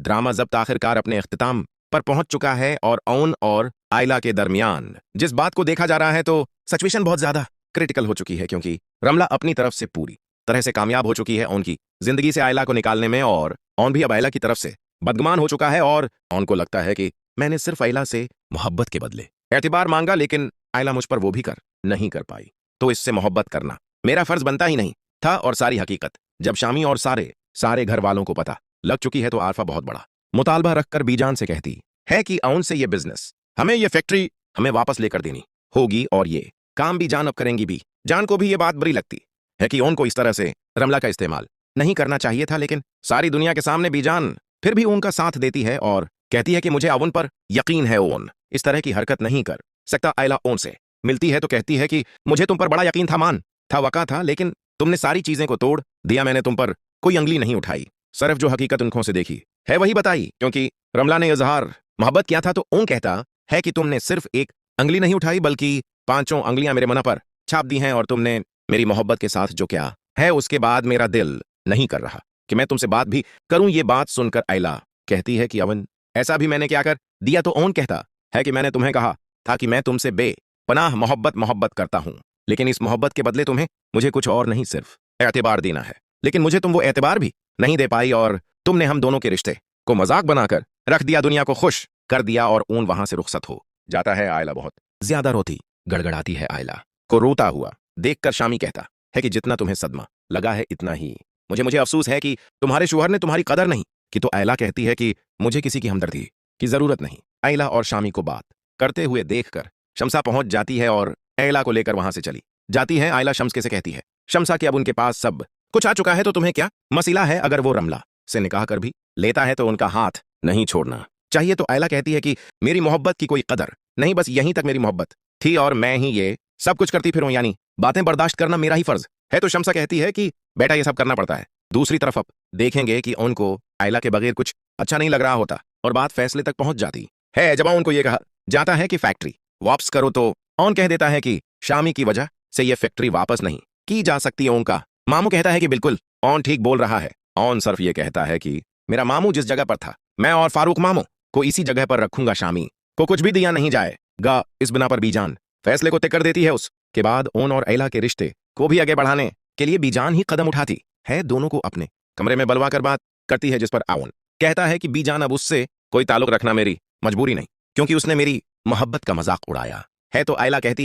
Drama जब्त आखिरकार अपने इख्तिताम पर पहुंच चुका है और ओन और आयला के दरमियान जिस बात को देखा जा रहा है तो सिचुएशन बहुत ज्यादा क्रिटिकल हो चुकी है, क्योंकि रमला अपनी तरफ से पूरी तरह से कामयाब हो चुकी है ओन की जिंदगी से आयला को निकालने में, और ओन भी अब आयला की तरफ से बदगुमान हो चुका है। और ओन को लगता है कि मैंने सिर्फ आयला से मोहब्बत के बदले एतबार मांगा, लेकिन आयला मुझ पर वो भी नहीं कर पाई, तो इससे मोहब्बत करना मेरा फर्ज बनता ही नहीं था। और सारी हकीकत जब शामी और सारे घर वालों को पता लग चुकी है तो आरफा बहुत बड़ा मुतालबा रखकर बीजान से कहती है कि ओन से ये बिजनेस, हमें ये फैक्ट्री हमें वापस लेकर देनी होगी, और ये काम भी जान अब करेंगी भी। जान को भी ये बात बुरी लगती है कि ओन को इस तरह से रमला का इस्तेमाल नहीं करना चाहिए था, लेकिन सारी दुनिया के सामने बीजान फिर भी ओन का साथ देती है और कहती है कि मुझे अब उन पर यकीन है, ओन इस तरह की हरकत नहीं कर सकता। आयला ओन से मिलती है तो कहती है कि मुझे तुम पर बड़ा यकीन था, मान था, वका था, लेकिन तुमने सारी चीजें को तोड़ दिया। मैंने तुम पर कोई अंगली नहीं उठाई, सिर्फ जो हकीकत उनखों से देखी है वही बताई। क्योंकि रमला ने इजहार मोहब्बत किया था तो ओन कहता है कि तुमने सिर्फ एक अंगली नहीं उठाई बल्कि 5 अंगलियां मेरे मना पर छाप दी हैं, और तुमने मेरी मोहब्बत के साथ जो क्या है उसके बाद मेरा दिल नहीं कर रहा कि मैं तुमसे बात भी करूं। ये बात सुनकर आयला कहती है कि अवन ऐसा भी मैंने क्या कर दिया? तो ओन कहता है कि मैंने तुम्हें कहा था कि मैं तुमसे बेपनाह मोहब्बत करता हूं, लेकिन इस मोहब्बत के बदले तुम्हें मुझे कुछ और नहीं सिर्फ एतबार देना है, लेकिन मुझे तुम वो एतबार भी नहीं दे पाई, और तुमने हम दोनों के रिश्ते को मजाक बनाकर रख दिया, दुनिया को खुश कर दिया, और ऊन वहां से रुखसत हो जाता है। आयला बहुत ज्यादा रोती गड़गड़ाती है। आयला को रोता हुआ देखकर शामी कहता है कि जितना तुम्हें सदमा लगा है इतना ही मुझे अफसोस है कि तुम्हारे शोहर ने तुम्हारी कदर नहीं की। तो आयला कहती है कि मुझे किसी की हमदर्दी की जरूरत नहीं। आयला और शामी को बात करते हुए देखकर शमसा पहुंच जाती है और आयला को लेकर वहां से चली जाती है। आयला शम्स से कहती है शमसा कि अब उनके पास सब कुछ आ चुका है, तो तुम्हें क्या मसला है? अगर वो रमला से निकाह कर भी लेता है तो उनका हाथ नहीं छोड़ना चाहिए। तो आयला कहती है कि मेरी मोहब्बत की कोई कदर नहीं, बस यहीं तक मेरी मोहब्बत थी और मैं ही ये सब कुछ करती फिरूं, यानी बातें बर्दाश्त करना मेरा ही फर्ज है। तो शमसा कहती है कि बेटा ये सब करना पड़ता है। दूसरी तरफ अब देखेंगे कि उनको आयला के बगैर कुछ अच्छा नहीं लग रहा होता और बात फैसले तक पहुंच जाती है। जब उनको ये कहा जाता है कि फैक्ट्री वापस करो, तो ऑन कह देता है कि शामी की वजह से ये फैक्ट्री वापस नहीं की जा सकती। ओन का मामू कहता है कि बिल्कुल ऑन ठीक बोल रहा है। ऑन सिर्फ ये कहता है कि मेरा मामू जिस जगह पर था मैं और फारूक मामू को इसी जगह पर रखूंगा, शामी को कुछ भी दिया नहीं जाएगा। इस बिना पर बीजान फैसले को तय कर देती है। उसके बाद ओन और आयला के रिश्ते को भी आगे बढ़ाने के लिए बीजान ही कदम उठाती है। दोनों को अपने कमरे में बलवा कर बात करती है, जिस पर ओन कहता है कि बीजान अब उससे कोई ताल्लुक रखना मेरी मजबूरी नहीं, क्योंकि उसने मेरी मोहब्बत का मजाक उड़ाया है। तो आयला कहती है